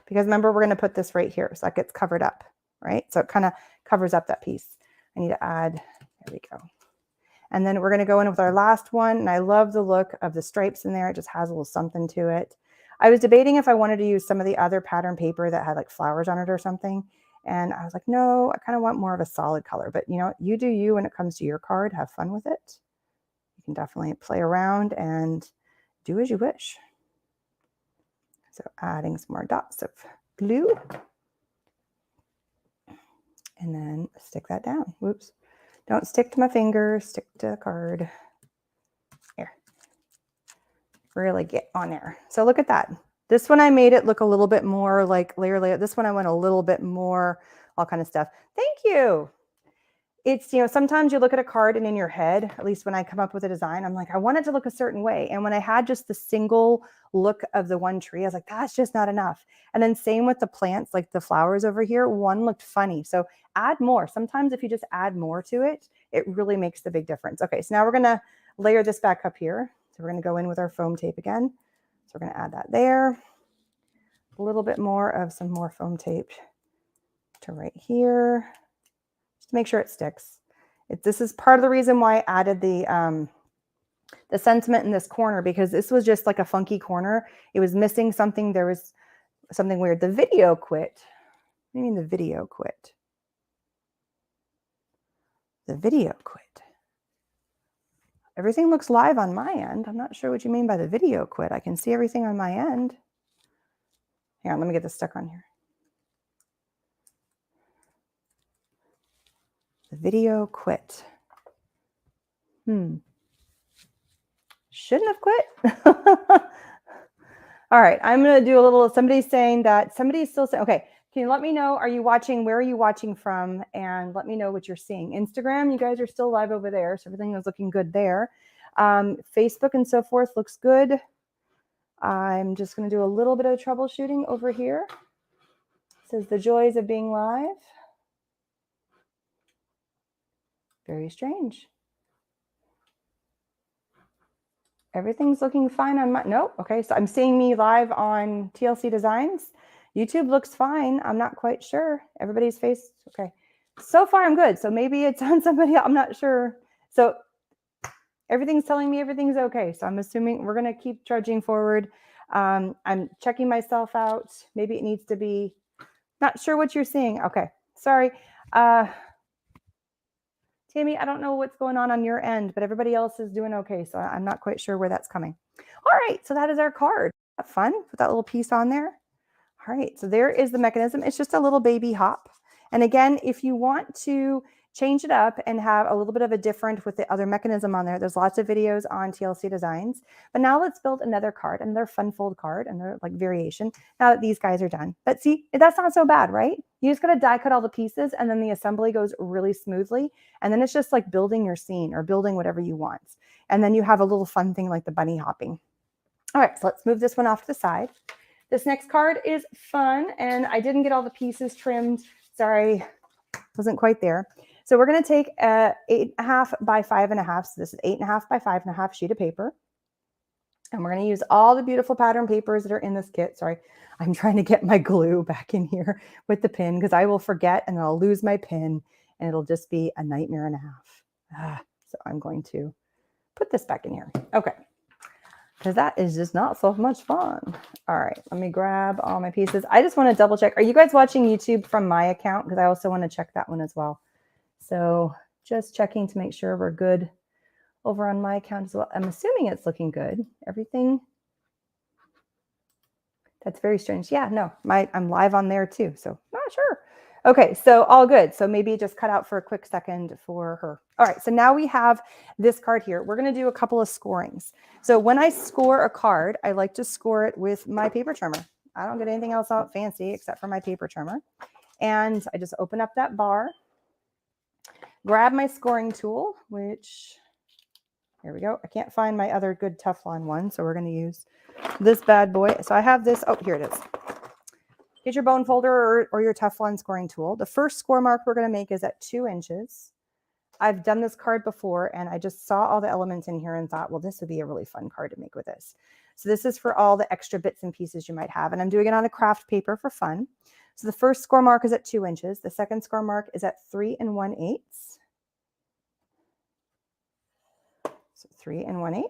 Because remember, we're going to put this right here so that gets covered up, right? So it kind of covers up that piece. I need to add, there we go. And then we're going to go in with our last one. And I love the look of the stripes in there. It just has a little something to it. I was debating if I wanted to use some of the other pattern paper that had like flowers on it or something. And I was like, no, I kind of want more of a solid color. But you know, you do you when it comes to your card. Have fun with it. You can definitely play around and do as you wish. So adding some more dots of glue. And then stick that down. Whoops. Don't stick to my finger, stick to the card. Here. Really get on there. So look at that. This one I made it look a little bit more like layer. This one I went a little bit more, all kind of stuff. Thank you. It's, you know, sometimes you look at a card and in your head, at least when I come up with a design, I'm like, I want it to look a certain way. And when I had just the single look of the one tree, I was like, that's just not enough. And then same with the plants, like the flowers over here, one looked funny. So add more. Sometimes if you just add more to it, it really makes the big difference. Okay, so now we're going to layer this back up here. So we're going to go in with our foam tape again. So we're going to add that there. A little bit more of some more foam tape to right here. to make sure it sticks. This is part of the reason why I added the sentiment in this corner, because this was just like a funky corner. It was missing something. There was something weird. The video quit. What do you mean the video quit? The video quit. Everything looks live on my end. I'm not sure what you mean by the video quit. I can see everything on my end. Hang on, let me get this stuck on here. The video quit. Shouldn't have quit. All right, I'm going to do a little, somebody's saying that, somebody's still saying, okay, can you let me know, are you watching, where are you watching from? And let me know what you're seeing. Instagram, you guys are still live over there, so everything is looking good there. Facebook and so forth looks good. I'm just going to do a little bit of troubleshooting over here. It says the joys of being live. Very strange. Everything's looking fine on my, nope. Okay, so I'm seeing me live on TLC Designs. YouTube looks fine. I'm not quite sure. Everybody's face, okay. So far I'm good. So maybe it's on somebody else. I'm not sure. So everything's telling me everything's okay. So I'm assuming we're going to keep trudging forward. I'm checking myself out. Maybe it needs to be, not sure what you're seeing. Okay, sorry. Tammy, I don't know what's going on your end, but everybody else is doing okay. So I'm not quite sure where that's coming. All right, so that is our card. Fun, put that little piece on there. All right, so there is the mechanism. It's just a little baby hop. And again, if you want to change it up and have a little bit of a different with the other mechanism on there, there's lots of videos on TLC Designs. But now let's build another card, another fun fold card, and they're like variation, now that these guys are done. But see, that's not so bad, right? You just got to die cut all the pieces, and then the assembly goes really smoothly. And then it's just like building your scene or building whatever you want. And then you have a little fun thing like the bunny hopping. All right, so let's move this one off to the side. This next card is fun, and I didn't get all the pieces trimmed. Sorry, wasn't quite there. So we're going to take a 8.5 by 5.5. So this is 8.5 by 5.5 sheet of paper. And we're going to use all the beautiful pattern papers that are in this kit. Sorry, I'm trying to get my glue back in here with the pin because I will forget and I'll lose my pin and it'll just be a nightmare and a half. So I'm going to put this back in here. Okay. Because that is just not so much fun. All right, let me grab all my pieces. I just want to double check. Are you guys watching YouTube from my account? Because I also want to check that one as well. So just checking to make sure we're good over on my account as well. I'm assuming it's looking good. Everything. That's very strange. Yeah, no, I'm live on there too. So not sure. Okay, so all good. So maybe just cut out for a quick second for her. All right, so now we have this card here. We're going to do a couple of scorings. So when I score a card, I like to score it with my paper trimmer. I don't get anything else out fancy except for my paper trimmer. And I just open up that bar, grab my scoring tool, which, here we go. I can't find my other good Teflon one, so we're going to use this bad boy. So I have this. Oh, here it is. Get your bone folder or your Teflon scoring tool. The first score mark we're going to make is at 2 inches. I've done this card before, and I just saw all the elements in here and thought, well, this would be a really fun card to make with this. So this is for all the extra bits and pieces you might have, and I'm doing it on a craft paper for fun. So the first score mark is at 2 inches. The second score mark is at 3 1/8. So 3 1/8.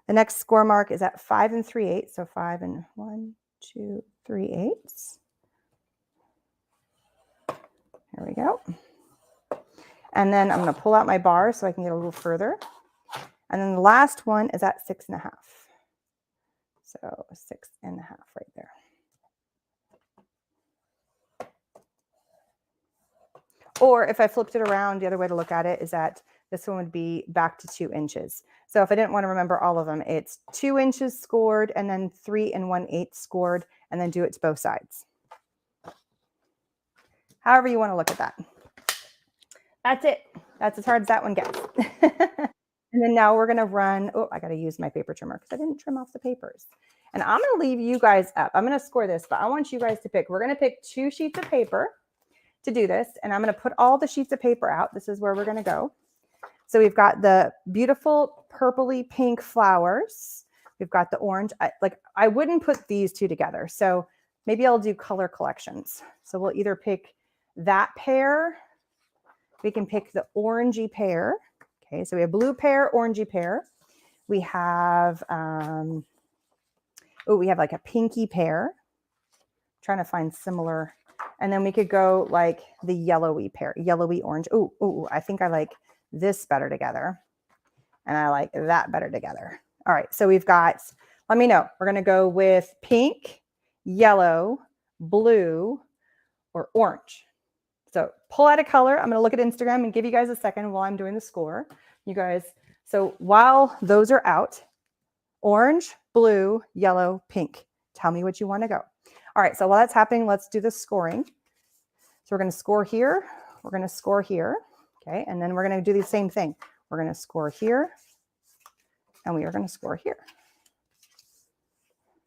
The next score mark is at 5 3/8. So 5 1 2 3/8. There we go. And then I'm going to pull out my bar so I can get a little further. And then the last one is at 6 1/2. So 6 1/2 right there. Or if I flipped it around, the other way to look at it is that this one would be back to 2 inches. So if I didn't want to remember all of them, it's 2 inches scored and then 3 1/8 scored, and then do it to both sides. However you want to look at that. That's it. That's as hard as that one gets. And then now we're going to run. Oh, I got to use my paper trimmer because I didn't trim off the papers. And I'm going to leave you guys up. I'm going to score this, but I want you guys to pick. We're going to pick 2 sheets of paper to do this. And I'm going to put all the sheets of paper out. This is where we're going to go. So we've got the beautiful purpley pink flowers. We've got the orange. I wouldn't put these two together. So maybe I'll do color collections. So we'll either pick that pair we can pick the orangey pear. Okay, so we have blue pear, orangey pear. We have, we have like a pinky pear. Trying to find similar. And then we could go like the yellowy pear, yellowy orange. Oh, I think I like this better together. And I like that better together. All right, so we've got, let me know. We're going to go with pink, yellow, blue, or orange. So pull out a color. I'm going to look at Instagram and give you guys a second while I'm doing the score. You guys, so while those are out, orange, blue, yellow, pink. Tell me what you want to go. All right, so while that's happening, let's do the scoring. So we're going to score here. We're going to score here. Okay, and then we're going to do the same thing. We're going to score here, and we are going to score here.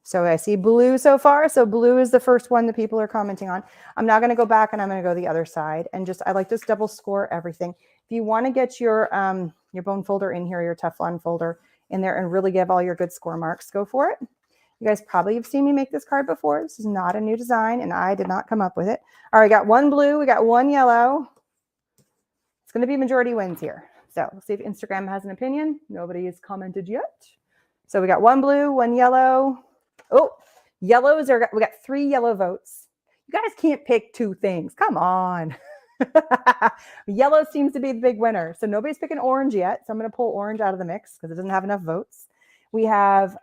So I see blue so far. So blue is the first one that people are commenting on. I'm now going to go back and I'm going to go the other side and just, I like to double score everything. If you want to get your bone folder in here, your Teflon folder in there and really give all your good score marks, go for it. You guys probably have seen me make this card before. This is not a new design and I did not come up with it. All right, we got one blue, we got one yellow. It's going to be majority wins here. So let's see if Instagram has an opinion. Nobody has commented yet. So we got one blue, one yellow. Oh, yellows are, we got 3 yellow votes. You guys can't pick 2 things. Come on. Yellow seems to be the big winner. So nobody's picking orange yet. So I'm going to pull orange out of the mix because it doesn't have enough votes. We have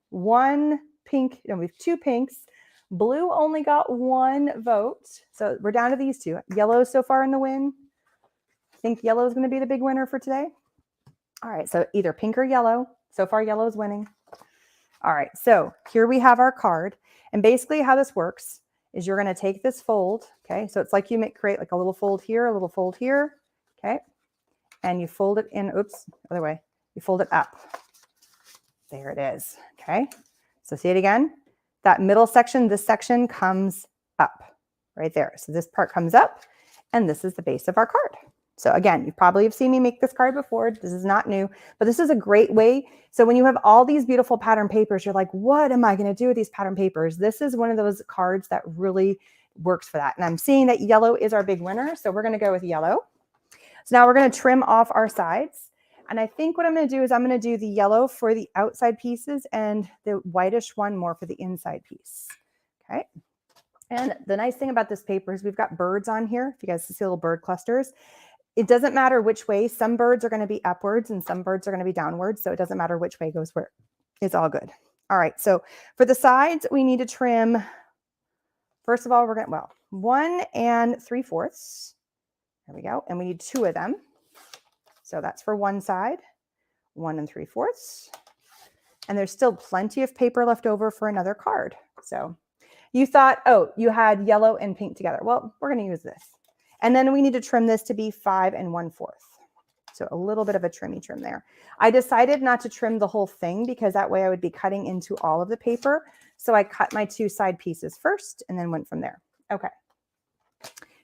one pink, no, we have 2 pinks. Blue only got 1 vote. So we're down to these 2. Yellow so far in the win. I think yellow is going to be the big winner for today. All right, so either pink or yellow. So far, yellow is winning. All right, so here we have our card. And basically how this works is you're going to take this fold, okay? So it's like you create like a little fold here, okay? And you fold it in, oops, other way. You fold it up. There it is, okay? So see it again? That middle section, this section comes up right there. So this part comes up and this is the base of our card. So again, you probably have seen me make this card before. This is not new, but this is a great way. So when you have all these beautiful pattern papers, you're like, what am I going to do with these pattern papers? This is one of those cards that really works for that. And I'm seeing that yellow is our big winner. So we're going to go with yellow. So now we're going to trim off our sides. And I think what I'm going to do is I'm going to do the yellow for the outside pieces and the whitish one more for the inside piece. Okay. And the nice thing about this paper is we've got birds on here. If you guys see little bird clusters. It doesn't matter which way. Some birds are going to be upwards and some birds are going to be downwards. So it doesn't matter which way goes where. It's all good. All right. So for the sides, we need to trim. First of all, we're going to, 1 3/4. There we go. And we need 2 of them. So that's for one side, 1 3/4. And there's still plenty of paper left over for another card. So you thought, oh, you had yellow and pink together. Well, we're going to use this. And then we need to trim this to be 5 1/4. So a little bit of a trim there. I decided not to trim the whole thing because that way I would be cutting into all of the paper. So I cut my 2 side pieces first and then went from there. Okay.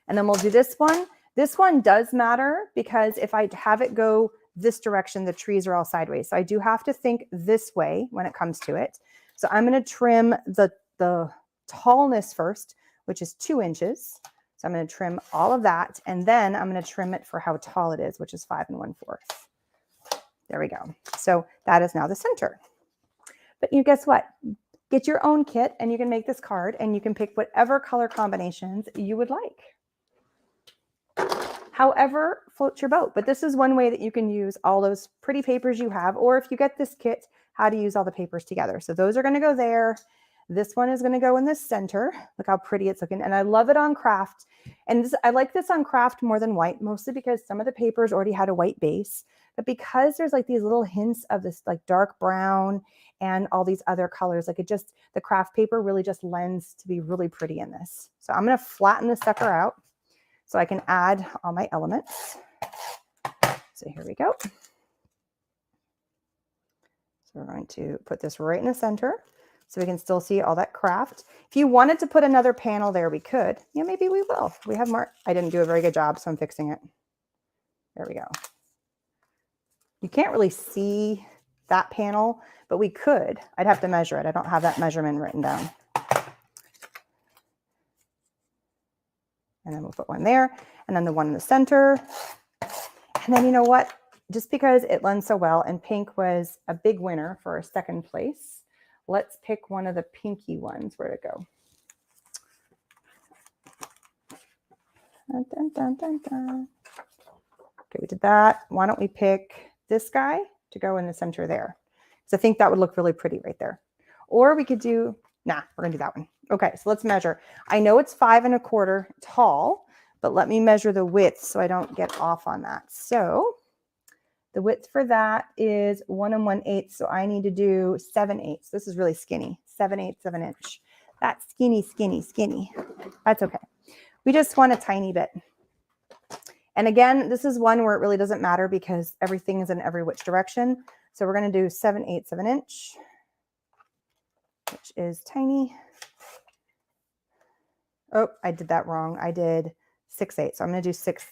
And then we'll do this one. This one does matter because if I have it go this direction, the trees are all sideways. So I do have to think this way when it comes to it. So I'm going to trim the tallness first, which is 2 inches. So I'm going to trim all of that, and then I'm going to trim it for how tall it is, which is 5 1/4. There we go. So that is now the center. But you guess what? Get your own kit, and you can make this card, and you can pick whatever color combinations you would like. However floats your boat. But this is one way that you can use all those pretty papers you have, or if you get this kit, how to use all the papers together. So those are going to go there. This one is going to go in the center. Look how pretty it's looking. And I love it on craft. And this, I like this on craft more than white, mostly because some of the papers already had a white base. But because there's like these little hints of this like dark brown and all these other colors, like it just, the craft paper really just lends to be really pretty in this. So I'm going to flatten this sucker out so I can add all my elements. So here we go. So we're going to put this right in the center, so we can still see all that craft. If you wanted to put another panel there, we could. Yeah, maybe we will. We have more. I didn't do a very good job, so I'm fixing it. There we go. You can't really see that panel, but we could. I'd have to measure it. I don't have that measurement written down. And then we'll put one there, and then the one in the center. And then you know what? Just because it lends so well, and pink was a big winner for a second place, let's pick one of the pinky ones. Where'd it go? Dun, dun, dun, dun, dun. Okay, we did that. Why don't we pick this guy to go in the center there? So I think that would look really pretty right there. Or we could do, nah, we're gonna do that one. Okay, so let's measure. I know it's 5 1/4 tall, but let me measure the width so I don't get off on that. So the width for that is 1 1/8. So I need to do 7/8. This is really skinny, 7/8 of an inch. That's skinny, skinny, skinny. That's okay. We just want a tiny bit. And again, this is one where it really doesn't matter because everything is in every which direction. So we're going to do 7/8 of an inch, which is tiny. Oh, I did that wrong. I did 6/8. So I'm going to do 6.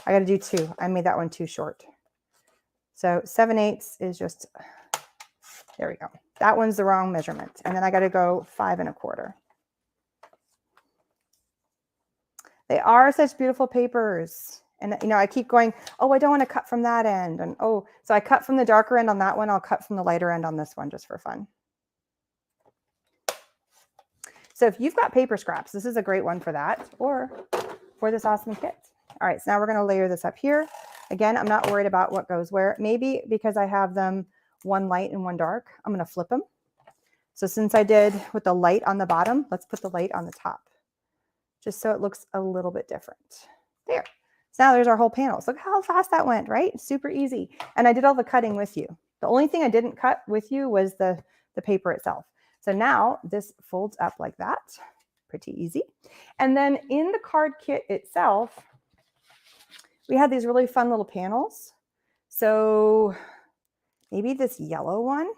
I got to do 2. I made that one too short. So 7/8 is just, there we go. That one's the wrong measurement. And then I got to go 5 1/4. They are such beautiful papers. And, you know, I keep going, oh, I don't want to cut from that end. And, oh, so I cut from the darker end on that one. I'll cut from the lighter end on this one just for fun. So if you've got paper scraps, this is a great one for that or for this awesome kit. All right, so now we're going to layer this up here. Again, I'm not worried about what goes where. Maybe because I have them one light and one dark, I'm going to flip them. So since I did with the light on the bottom, let's put the light on the top, just so it looks a little bit different. There. So now there's our whole panels. Look how fast that went, right? Super easy. And I did all the cutting with you. The only thing I didn't cut with you was the paper itself. So now this folds up like that. Pretty easy. And then in the card kit itself, we had these really fun little panels. So maybe this yellow one.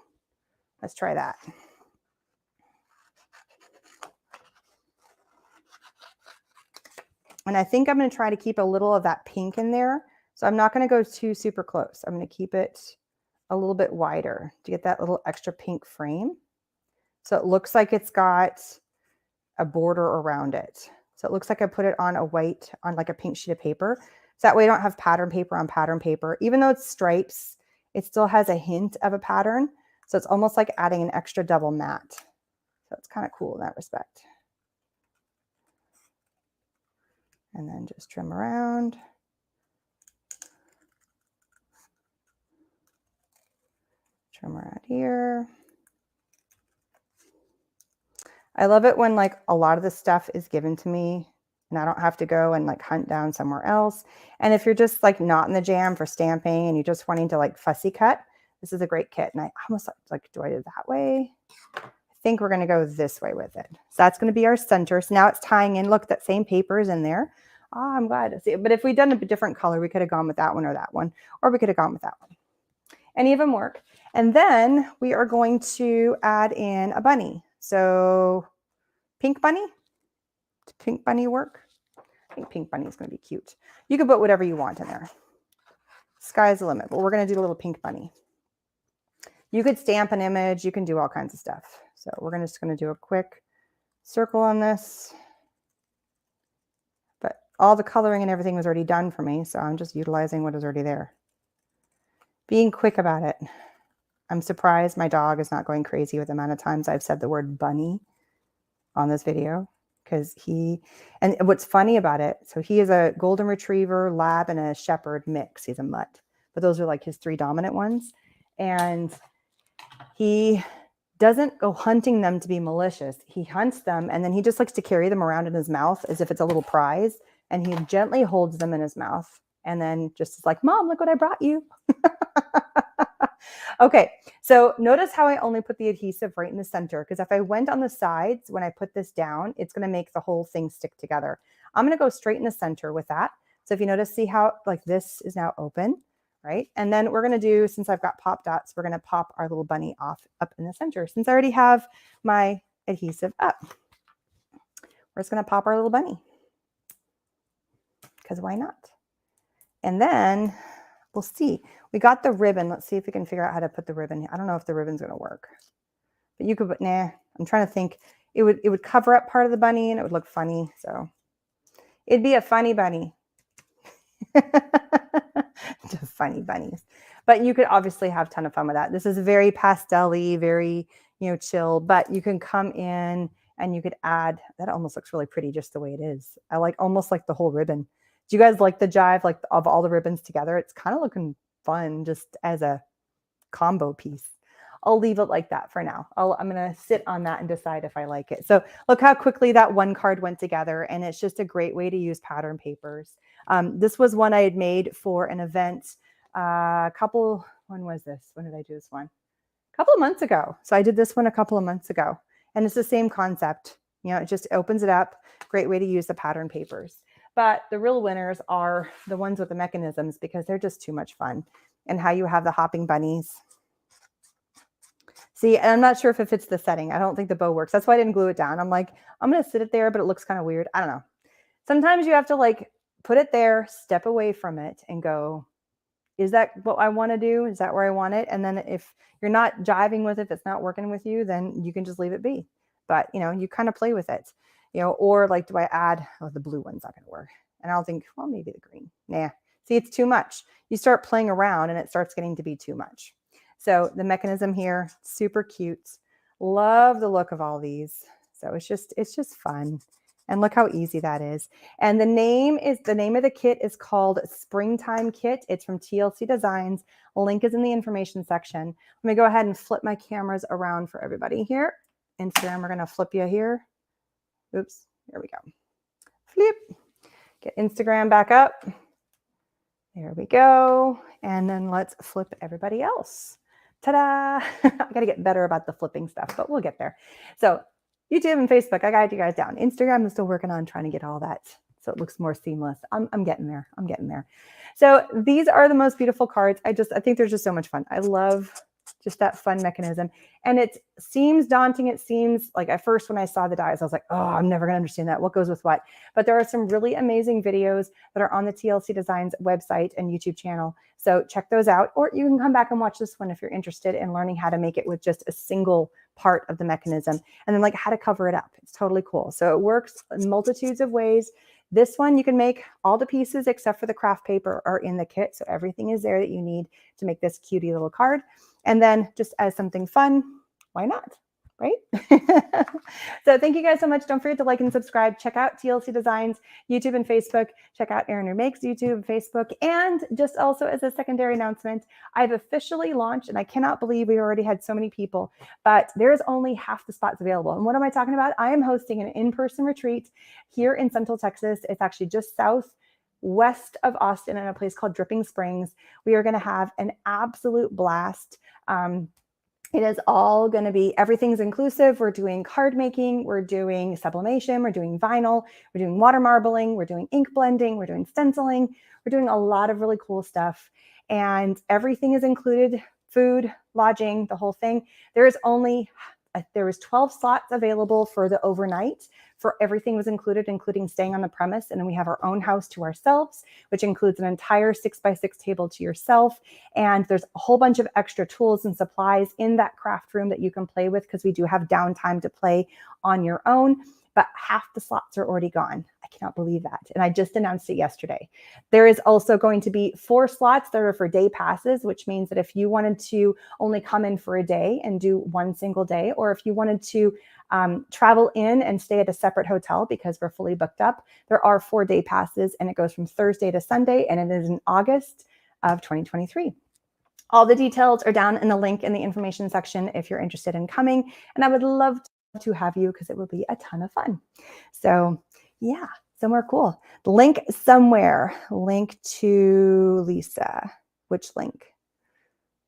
Let's try that. And I think I'm going to try to keep a little of that pink in there. So I'm not going to go too super close. I'm going to keep it a little bit wider to get that little extra pink frame. So it looks like it's got a border around it. So it looks like I put it on a white, on like a pink sheet of paper. So that way I don't have pattern paper on pattern paper. Even though it's stripes, it still has a hint of a pattern. So it's almost like adding an extra double mat. So it's kind of cool in that respect. And then just trim around. Trim around here. I love it when like a lot of the stuff is given to me and I don't have to go and like hunt down somewhere else. And if you're just like not in the jam for stamping and you're just wanting to like fussy cut, this is a great kit. And I almost like, do I do it that way? I think we're going to go this way with it. So that's going to be our center. So now it's tying in. Look, that same paper is in there. Oh, I'm glad to see it. But if we'd done a different color, we could have gone with that one or that one, or we could have gone with that one. Any of them work. And then we are going to add in a bunny. So pink bunny. Does pink bunny work? I think pink bunny is going to be cute. You can put whatever you want in there. Sky's the limit, but we're going to do a little pink bunny. You could stamp an image. You can do all kinds of stuff. So we're just going to do a quick circle on this. But all the coloring and everything was already done for me. So I'm just utilizing what is already there. Being quick about it. I'm surprised my dog is not going crazy with the amount of times I've said the word bunny on this video. Because and what's funny about it, so he is a golden retriever, lab, and a shepherd mix. He's a mutt. But those are like his 3 dominant ones. And he doesn't go hunting them to be malicious. He hunts them, and then he just likes to carry them around in his mouth as if it's a little prize. And he gently holds them in his mouth. And then just is like, Mom, look what I brought you. Okay, so notice how I only put the adhesive right in the center, because if I went on the sides, when I put this down, it's going to make the whole thing stick together. I'm going to go straight in the center with that. So if you notice, see how like this is now open, right? And then we're going to do, since I've got pop dots, we're going to pop our little bunny off up in the center. Since I already have my adhesive up, we're just going to pop our little bunny, because why not? And then we'll see. We got the ribbon. Let's see if we can figure out how to put the ribbon. I don't know if the ribbon's going to work, but you could put, nah, I'm trying to think. It would cover up part of the bunny and it would look funny. So It'd be a funny bunny. Just funny bunnies. But you could obviously have a ton of fun with that. This is very pastel-y, very, chill, but you can come in and you could add, that almost looks really pretty just the way it is. I like almost like the whole ribbon. Do you guys like the jive, like of all the ribbons together? It's kind of looking fun just as a combo piece. I'll leave it like that for now. I'm going to sit on that and decide if I like it. So look how quickly that one card went together. And it's just a great way to use pattern papers. This was one I had made for an event when was this? When did I do this one? A couple of months ago. So I did this one a couple of months ago. And it's the same concept. It just opens it up. Great way to use the pattern papers. But the real winners are the ones with the mechanisms because they're just too much fun. And how you have the hopping bunnies. See, and I'm not sure if it fits the setting. I don't think the bow works. That's why I didn't glue it down. I'm like, I'm going to sit it there, but it looks kind of weird. I don't know. Sometimes you have to like put it there, step away from it and go, is that what I want to do? Is that where I want it? And then if you're not jiving with it, if it's not working with you, then you can just leave it be. But, you kind of play with it, or like, do I add, the blue one's not going to work. And I'll think, well, maybe the green. Nah, see, it's too much. You start playing around and it starts getting to be too much. So the mechanism here, super cute. Love the look of all these. So it's just fun. And look how easy that is. And the name of the kit is called Springtime Kit. It's from TLC Designs. Link is in the information section. Let me go ahead and flip my cameras around for everybody here. Instagram, we're going to flip you here. Oops, here we go. Flip. Get Instagram back up. There we go. And then let's flip everybody else. Ta-da! I got to get better about the flipping stuff, but we'll get there. So YouTube and Facebook, I got you guys down. Instagram, I'm still working on trying to get all that so it looks more seamless. I'm getting there. I'm getting there. So these are the most beautiful cards. I think they're just so much fun. I love just that fun mechanism. And it seems daunting. It seems like at first when I saw the dies, I was like, oh, I'm never going to understand that. What goes with what? But there are some really amazing videos that are on the TLC Designs website and YouTube channel. So check those out, or you can come back and watch this one if you're interested in learning how to make it with just a single part of the mechanism and then like how to cover it up. It's totally cool. So it works in multitudes of ways. This one, you can make all the pieces except for the craft paper are in the kit. So everything is there that you need to make this cutie little card. And then just as something fun, why not? Right? So thank you guys so much. Don't forget to like and subscribe. Check out TLC Designs, YouTube and Facebook. Check out Erin Who Makes YouTube and Facebook. And just also as a secondary announcement, I've officially launched, and I cannot believe we already had so many people, but there's only half the spots available. And what am I talking about? I am hosting an in-person retreat here in Central Texas. It's actually just southwest of Austin in a place called Dripping Springs. We are going to have an absolute blast. It is all going to be, everything's inclusive. We're doing card making, we're doing sublimation, we're doing vinyl, we're doing water marbling, we're doing ink blending, we're doing stenciling, we're doing a lot of really cool stuff. And everything is included, food, lodging, the whole thing. There is 12 slots available for the overnight. For everything was included, including staying on the premise. And then we have our own house to ourselves, which includes an entire 6x6 table to yourself. And there's a whole bunch of extra tools and supplies in that craft room that you can play with because we do have downtime to play on your own. But half the slots are already gone. I cannot believe that. And I just announced it yesterday. There is also going to be 4 slots that are for day passes, which means that if you wanted to only come in for a day and do one single day, or if you wanted to travel in and stay at a separate hotel because we're fully booked up, there are 4 day passes, and it goes from Thursday to Sunday, and it is in August of 2023. All the details are down in the link in the information section if you're interested in coming. And I would love to have you because it will be a ton of fun. So yeah, somewhere cool. Link somewhere. Link to Lisa. Which link?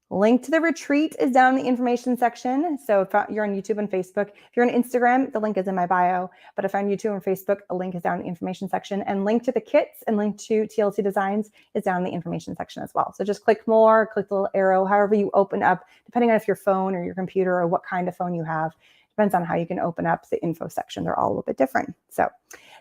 Link to the retreat is down in the information section. So if you're on YouTube and Facebook, if you're on Instagram, the link is in my bio. But if you're on YouTube and Facebook, a link is down in the information section. And link to the kits and link to TLC Designs is down in the information section as well. So just click more, click the little arrow, however you open up, depending on if your phone or your computer or what kind of phone you have. Depends on how you can open up the info section. They're all a little bit different. So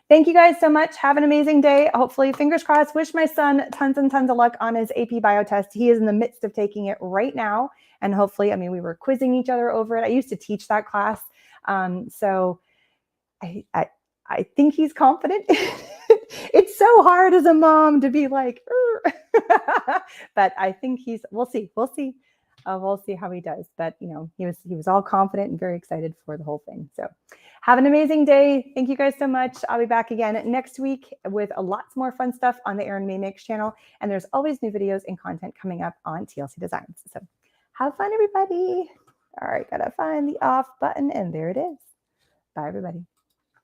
thank you guys so much. Have an amazing day. Hopefully, fingers crossed. Wish my son tons and tons of luck on his AP bio test. He is in the midst of taking it right now. And hopefully, we were quizzing each other over it. I used to teach that class. So I think he's confident It's so hard as a mom to be like, but I think we'll see. We'll see how he does. But he was all confident and very excited for the whole thing. So have an amazing day. Thank you guys so much. I'll be back again next week with lots more fun stuff on the Erin May Makes channel. And there's always new videos and content coming up on TLC Designs. So have fun, everybody. All right, gotta find the off button, and there it is. Bye, everybody.